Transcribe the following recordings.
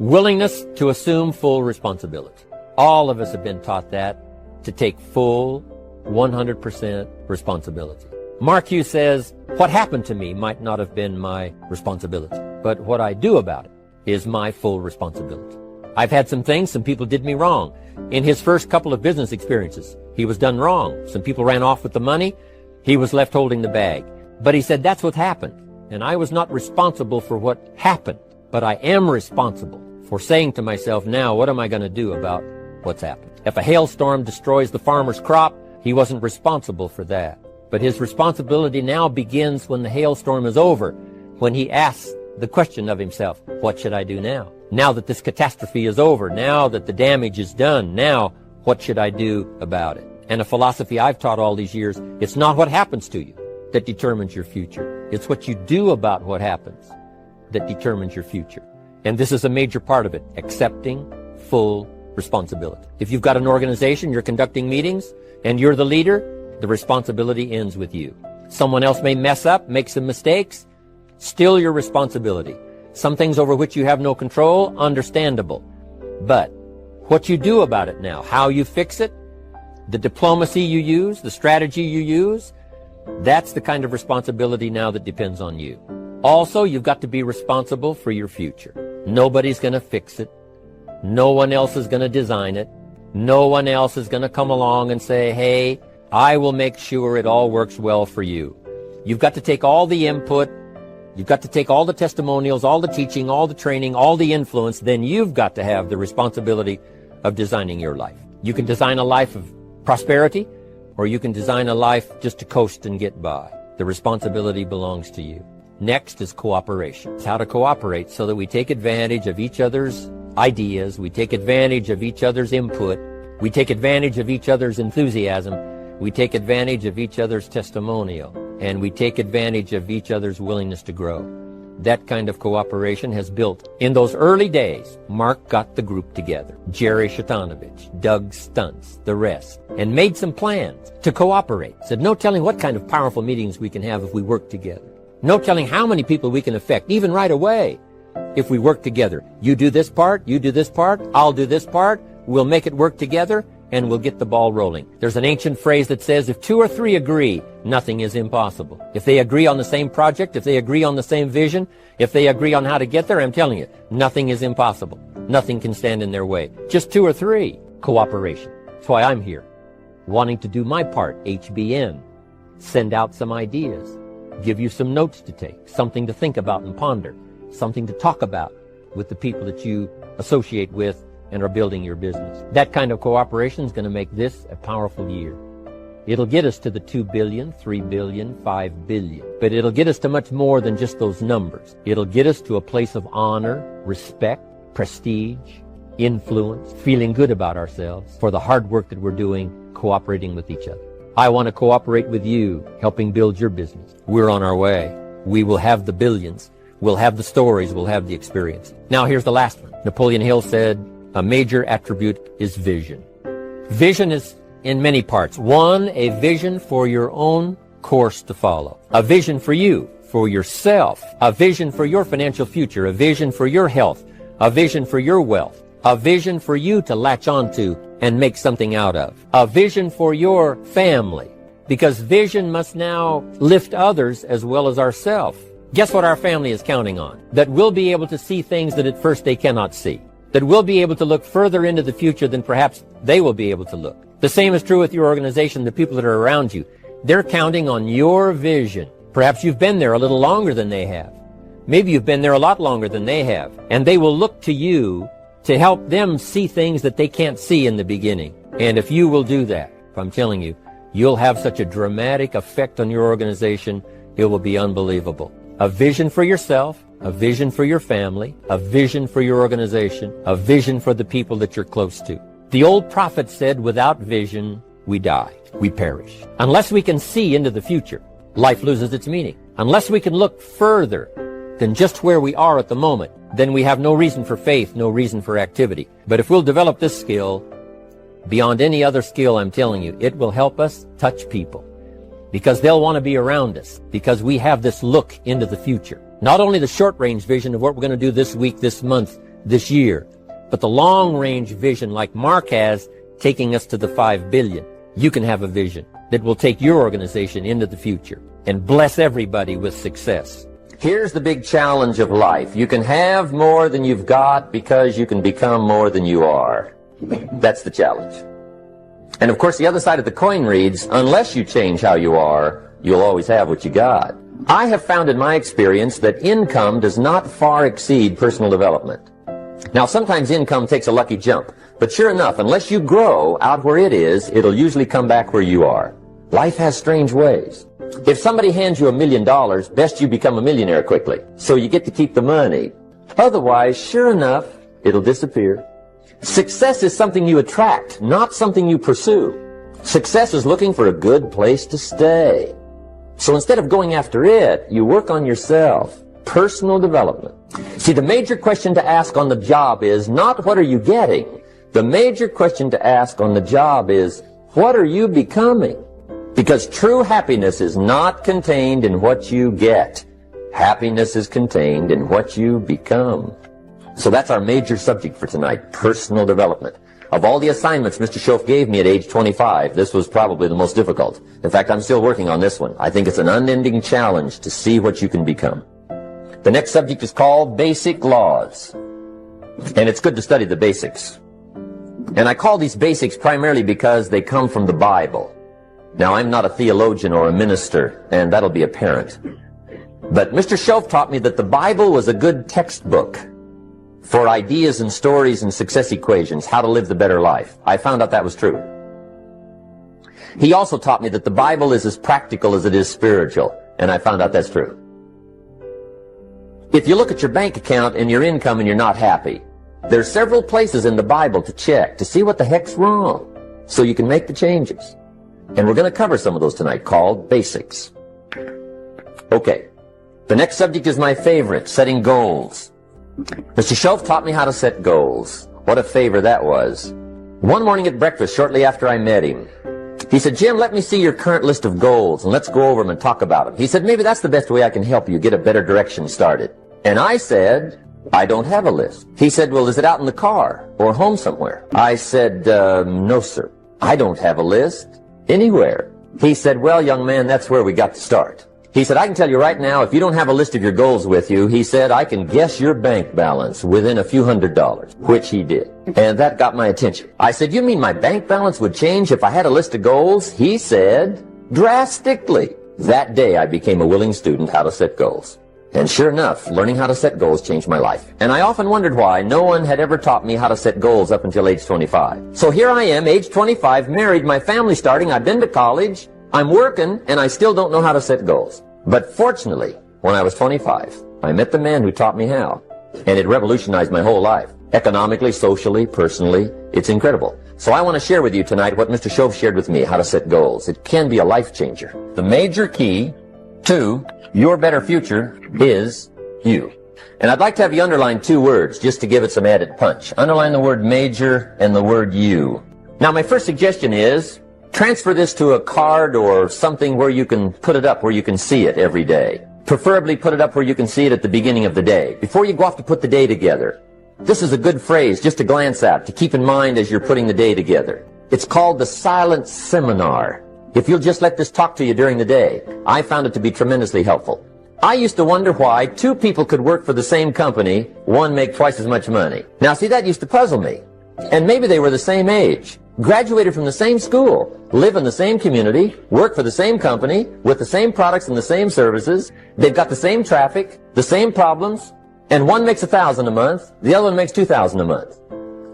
Willingness to assume full responsibility. All of us have been taught that, to take full, 100% responsibility. Mark Hughes says, what happened to me might not have been my responsibility, but what I do about it is my full responsibility. I've had some things, some people did me wrong. In his first couple of business experiences, he was done wrong. Some people ran off with the money. He was left holding the bag. But he said, that's what happened. And I was not responsible for what happened, but I am responsible for saying to myself, now, what am I going to do about what's happened? If a hailstorm destroys the farmer's crop, he wasn't responsible for that. But his responsibility now begins when the hailstorm is over, when he asks the question of himself, what should I do now? Now that this catastrophe is over, now that the damage is done, now what should I do about it? And a philosophy I've taught all these years, it's not what happens to you that determines your future. It's what you do about what happens that determines your future. And this is a major part of it, accepting full responsibility. If you've got an organization, you're conducting meetings, and you're the leader, the responsibility ends with you. Someone else may mess up, make some mistakes, still your responsibility. Some things over which you have no control, understandable. But what you do about it now, how you fix it, the diplomacy you use, the strategy you use, that's the kind of responsibility now that depends on you. Also, you've got to be responsible for your future. Nobody's going to fix it. No one else is going to design it. No one else is going to come along and say, hey, I will make sure it all works well for you. You've got to take all the input. You've got to take all the testimonials, all the teaching, all the training, all the influence. Then you've got to have the responsibility of designing your life. You can design a life of prosperity, or you can design a life just to coast and get by. The responsibility belongs to you. Next is cooperation. It's how to cooperate so that we take advantage of each other's ideas, we take advantage of each other's input, we take advantage of each other's enthusiasm, we take advantage of each other's testimonial, and we take advantage of each other's willingness to grow. That kind of cooperation has built. In those early days, Mark got the group together, Jerry Shatanovich, Doug Stuntz, the rest, and made some plans to cooperate. Said, no telling what kind of powerful meetings we can have if we work together. No telling how many people we can affect, even right away, if we work together. You do this part, you do this part, I'll do this part, we'll make it work together, and we'll get the ball rolling. There's an ancient phrase that says, if 2 or 3 agree, nothing is impossible. If they agree on the same project, if they agree on the same vision, if they agree on how to get there, I'm telling you, nothing is impossible. Nothing can stand in their way. Just 2 or 3. Cooperation. That's why I'm here, wanting to do my part, HBN. Send out some ideas. Give you some notes to take, something to think about and ponder, something to talk about with the people that you associate with and are building your business. That kind of cooperation is going to make this a powerful year. It'll get us to the 2 billion, 3 billion, 5 billion. But it'll get us to much more than just those numbers. It'll get us to a place of honor, respect, prestige, influence, feeling good about ourselves for the hard work that we're doing, cooperating with each other. I want to cooperate with you, helping build your business. We're on our way. We will have the billions. We'll have the stories. We'll have the experience. Now here's the last one. Napoleon Hill said, a major attribute is vision. Vision is in many parts. 1, a vision for your own course to follow. A vision for you, for yourself. A vision for your financial future. A vision for your health. A vision for your wealth. A vision for you to latch onto and make something out of. A vision for your family. Because vision must now lift others as well as ourselves. Guess what our family is counting on? That we'll be able to see things that at first they cannot see. That we'll be able to look further into the future than perhaps they will be able to look. The same is true with your organization, the people that are around you. They're counting on your vision. Perhaps you've been there a little longer than they have. Maybe you've been there a lot longer than they have. And they will look to you to help them see things that they can't see in the beginning. And if you will do that, I'm telling you, you'll have such a dramatic effect on your organization, it will be unbelievable. A vision for yourself, a vision for your family, a vision for your organization, a vision for the people that you're close to. The old prophet said, without vision, we die, we perish. Unless we can see into the future, life loses its meaning. Unless we can look further than just where we are at the moment, then we have no reason for faith, no reason for activity. But if we'll develop this skill, beyond any other skill, I'm telling you, it will help us touch people. Because they'll want to be around us, because we have this look into the future. Not only the short-range vision of what we're going to do this week, this month, this year, but the long-range vision like Mark has, taking us to the 5 billion. You can have a vision that will take your organization into the future and bless everybody with success. Here's the big challenge of life. You can have more than you've got because you can become more than you are. That's the challenge. And of course, the other side of the coin reads, unless you change how you are, you'll always have what you got. I have found in my experience that income does not far exceed personal development. Now, sometimes income takes a lucky jump, but sure enough, unless you grow out where it is, it'll usually come back where you are. Life has strange ways. If somebody hands you $1 million, best you become a millionaire quickly, so you get to keep the money. Otherwise, sure enough, it'll disappear. Success is something you attract, not something you pursue. Success is looking for a good place to stay. So instead of going after it, you work on yourself. Personal development. See, the major question to ask on the job is not what are you getting. The major question to ask on the job is what are you becoming? Because true happiness is not contained in what you get. Happiness is contained in what you become. So that's our major subject for tonight, personal development. Of all the assignments Mr. Schoaf gave me at age 25, this was probably the most difficult. In fact, I'm still working on this one. I think it's an unending challenge to see what you can become. The next subject is called Basic Laws. And it's good to study the basics. And I call these basics primarily because they come from the Bible. Now, I'm not a theologian or a minister, and that'll be apparent. But Mr. Schoaf taught me that the Bible was a good textbook for ideas and stories and success equations, how to live the better life. I found out that was true. He also taught me that the Bible is as practical as it is spiritual, and I found out that's true. If you look at your bank account and your income and you're not happy, there's several places in the Bible to check to see what the heck's wrong so you can make the changes. And we're going to cover some of those tonight, called basics. Okay, the next subject is my favorite, setting goals. Mr. Schoaf taught me how to set goals. What a favor that was. One morning at breakfast, shortly after I met him, he said, Jim, let me see your current list of goals, and let's go over them and talk about them. He said, maybe that's the best way I can help you get a better direction started. And I said, I don't have a list. He said, well, is it out in the car or home somewhere? I said, no, sir. I don't have a list anywhere. He said, well, young man, that's where we got to start. He said, I can tell you right now, if you don't have a list of your goals with you, he said, I can guess your bank balance within a few $100s, which he did. And that got my attention. I said, you mean my bank balance would change if I had a list of goals? He said, drastically. That day, I became a willing student how to set goals. And sure enough, learning how to set goals changed my life. And I often wondered why no one had ever taught me how to set goals up until age 25. So here I am, age 25, married, my family starting, I've been to college, I'm working, and I still don't know how to set goals. But fortunately, when I was 25, I met the man who taught me how. And it revolutionized my whole life. Economically, socially, personally, it's incredible. So I want to share with you tonight what Mr. Schoaf shared with me, how to set goals. It can be a life changer. The major key to your better future is you. And I'd like to have you underline two words just to give it some added punch. Underline the word major and the word you. Now, my first suggestion is transfer this to a card or something where you can put it up where you can see it every day. Preferably put it up where you can see it at the beginning of the day, before you go off to put the day together. This is a good phrase just to glance at, to keep in mind as you're putting the day together. It's called the silent seminar. If you'll just let this talk to you during the day, I found it to be tremendously helpful. I used to wonder why two people could work for the same company, one make twice as much money. Now see, that used to puzzle me. And maybe they were the same age, graduated from the same school, live in the same community, work for the same company, with the same products and the same services, they've got the same traffic, the same problems, and one makes $1,000 a month, the other one makes $2,000 a month.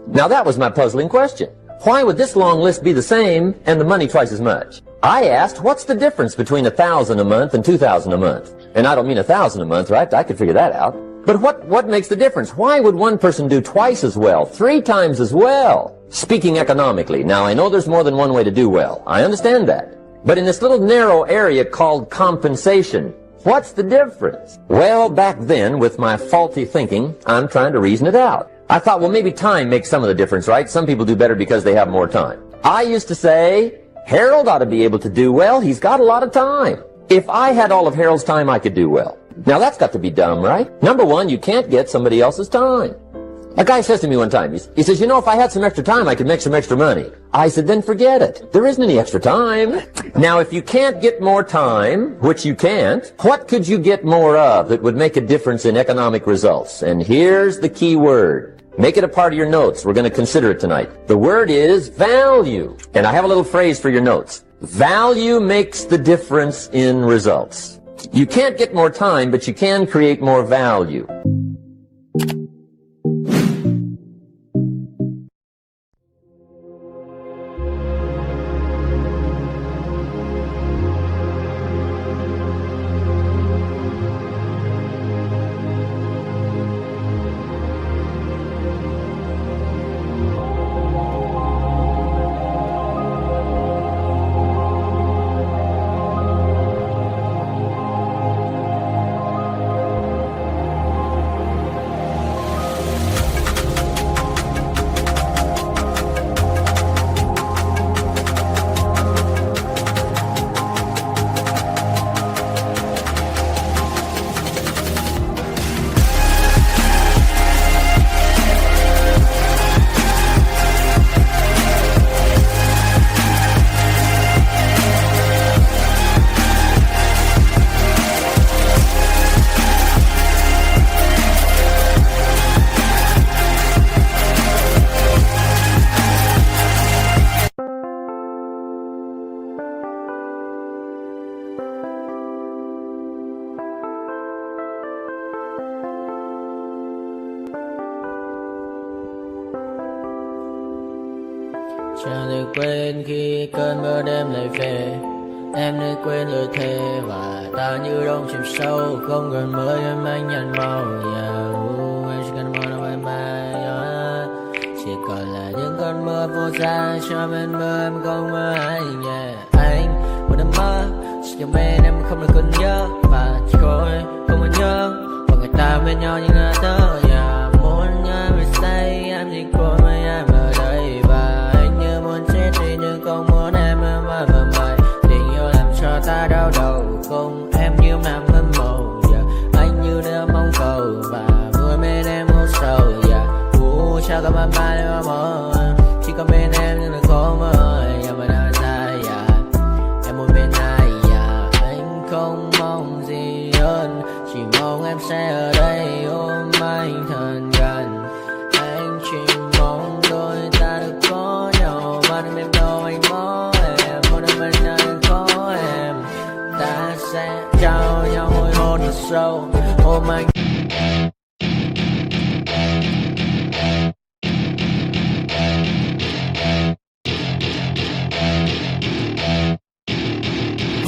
Now that was my puzzling question. Why would this long list be the same and the money twice as much? I asked, what's the difference between $1,000 a month and $2,000 a month? And I don't mean $1,000 a month, right? I could figure that out. But what makes the difference? Why would one person do twice as well, 3 times as well? Speaking economically, now I know there's more than one way to do well. I understand that. But in this little narrow area called compensation, what's the difference? Well, back then, with my faulty thinking, I'm trying to reason it out. I thought, well, maybe time makes some of the difference, right? Some people do better because they have more time. I used to say, Harold ought to be able to do well. He's got a lot of time. If I had all of Harold's time, I could do well. Now, that's got to be dumb, right? Number one, you can't get somebody else's time. A guy says to me one time, he says, you know, if I had some extra time, I could make some extra money. I said, then forget it. There isn't any extra time. Now, if you can't get more time, which you can't, what could you get more of that would make a difference in economic results? And here's the key word. Make it a part of your notes. We're going to consider it tonight. The word is value. And I have a little phrase for your notes. Value makes the difference in results. You can't get more time, but you can create more value. Chẳng được quên khi cơn mưa đêm lại về. Em đã quên lời thề và ta như đông chìm sâu. Không gần mới em anh nhận màu. Em chỉ cần mơ đâu em bay. Chỉ còn là những cơn mưa vô giá. Cho bên mơ em không mơ anh. Anh một đêm mơ chỉ cho bên em không được cần nhớ. Và chỉ có em không muốn nhớ. Và người ta bên nhau như ngã tớ. Muốn nhớ về say em chỉ có mấy em ở đây. Và anh như muốn chết đi nhưng không muốn em mơ mày. Tình yêu làm cho ta đau đầu. Không em như nằm hâm mộ. Anh như đeo mong cầu. Và vui bên em hôn sầu. Chào các bạn yêu mơ. Chỉ có bên em nhưng là khó mơ. Mà đã dài em muốn bên ai. Anh không mong gì hơn. Chỉ mong em sẽ ở đây ôm anh thật gần. Anh chỉ mong đôi ta được có nhau. Mà đừng em đâu anh có em. Một đêm bên anh có em. Ta sẽ trao nhau môi hôn thật sâu. Ôm anh.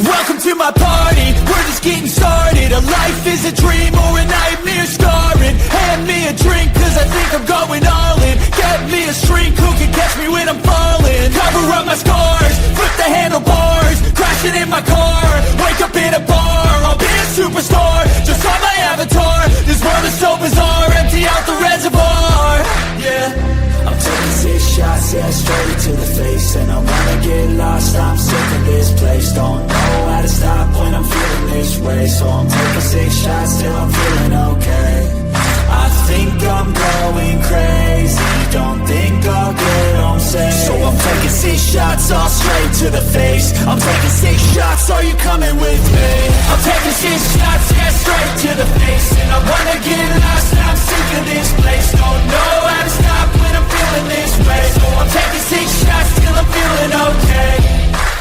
Welcome to my party, we're just getting started. A life is a dream or a nightmare scarring. Hand me a drink cause I think I'm going all in. Get me a shrink who can catch me when I'm falling. Cover up my scars, flip the handlebars. Crashing in my car, wake up in a bar. I'll be a superstar, just on my avatar. This world is so bizarre, empty out the reservoir. Yeah, I'm taking 6 shots, yeah, straight to the face. And I wanna get lost, I'm sick of this place. Don't know how to stop when I'm feeling this way. So I'm taking 6 shots till I'm feeling okay. I think I'm going crazy. Don't think I'll get home safe. So I'm taking 6 shots, all straight to the face. I'm taking 6 shots, are you coming with me? I'm taking 6 shots, yeah, straight to the face. And I wanna get lost, I'm sick of this place. Don't know how to stop when I'm feeling this way. So I'm taking 6 shots till I'm feeling okay.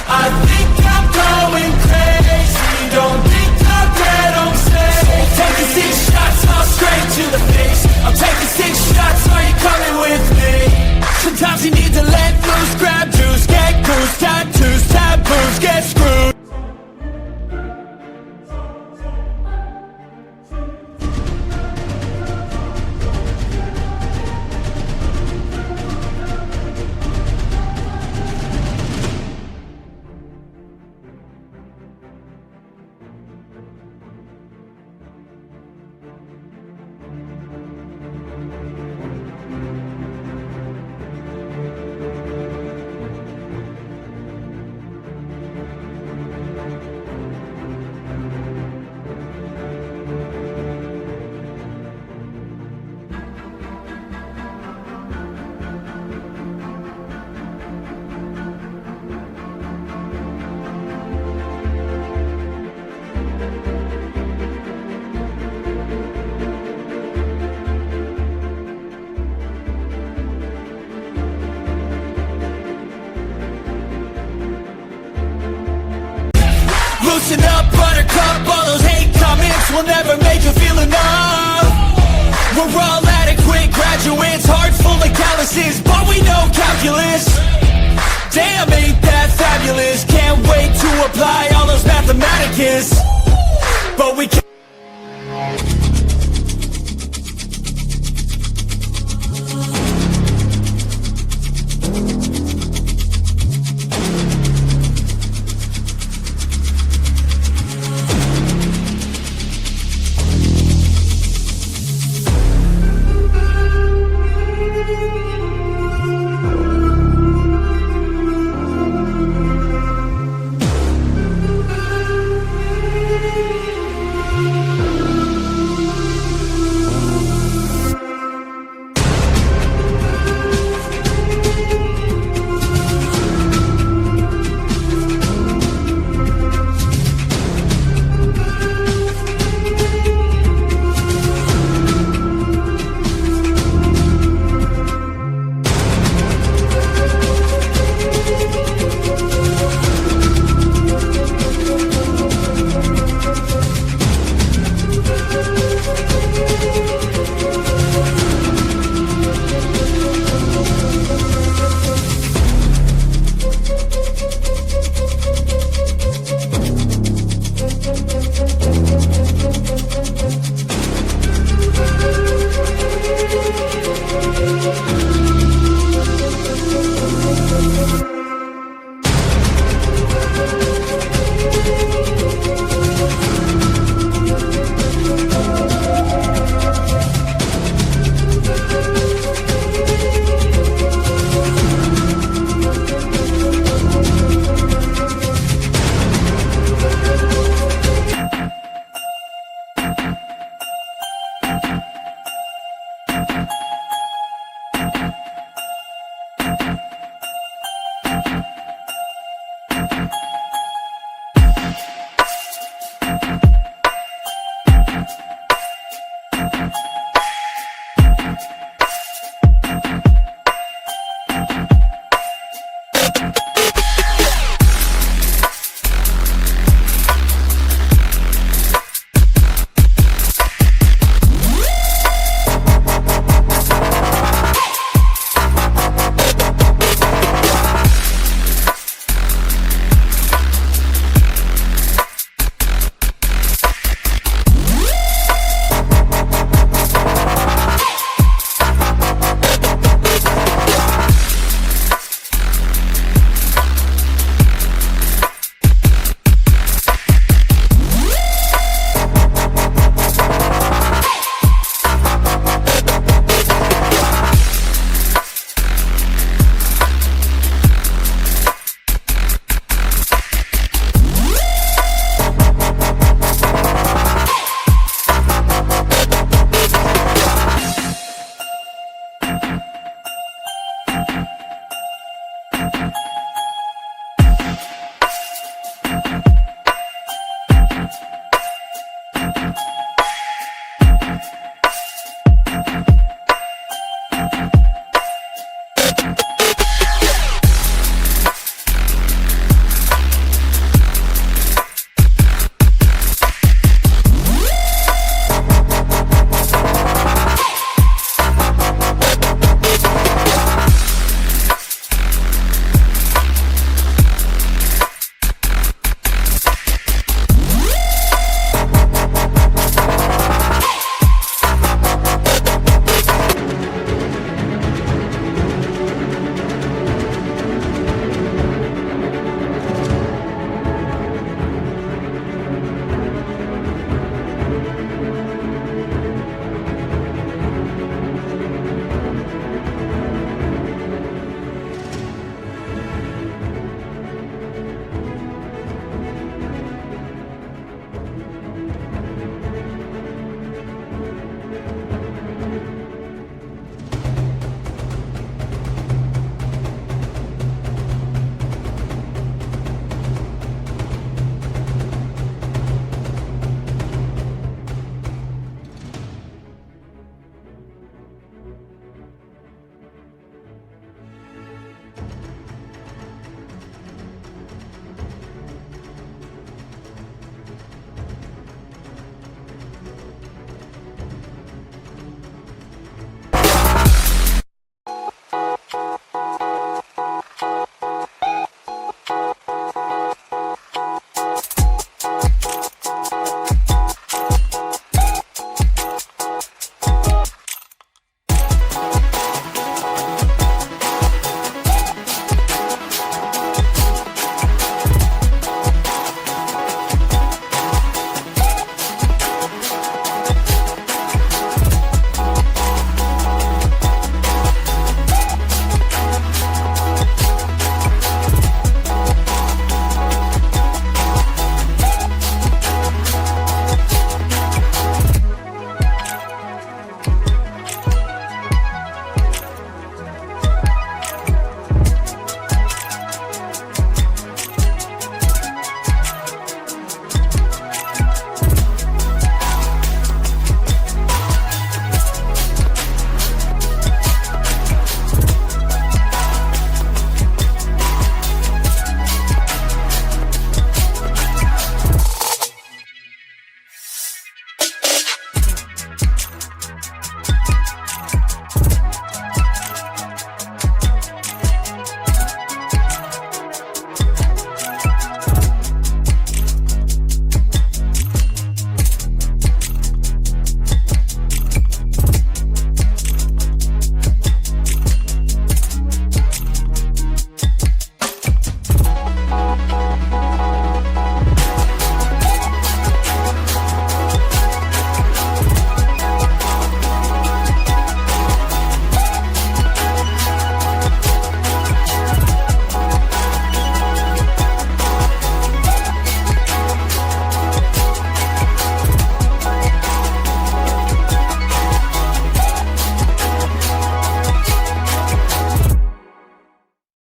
I think I'm going crazy. Don't think I'll get home safe. So I'm taking 6 shots, all straight to the face. I'm taking 6 shots, are you coming with me? Sometimes you need to let loose, grab juice, get goose, tattoos, taboos, get screwed. Listen up, buttercup, all those hate comments will never make you feel enough. We're all adequate graduates, heart full of calluses, but we know calculus. Damn, ain't that fabulous. Can't wait to apply all those mathematicus. But we can't.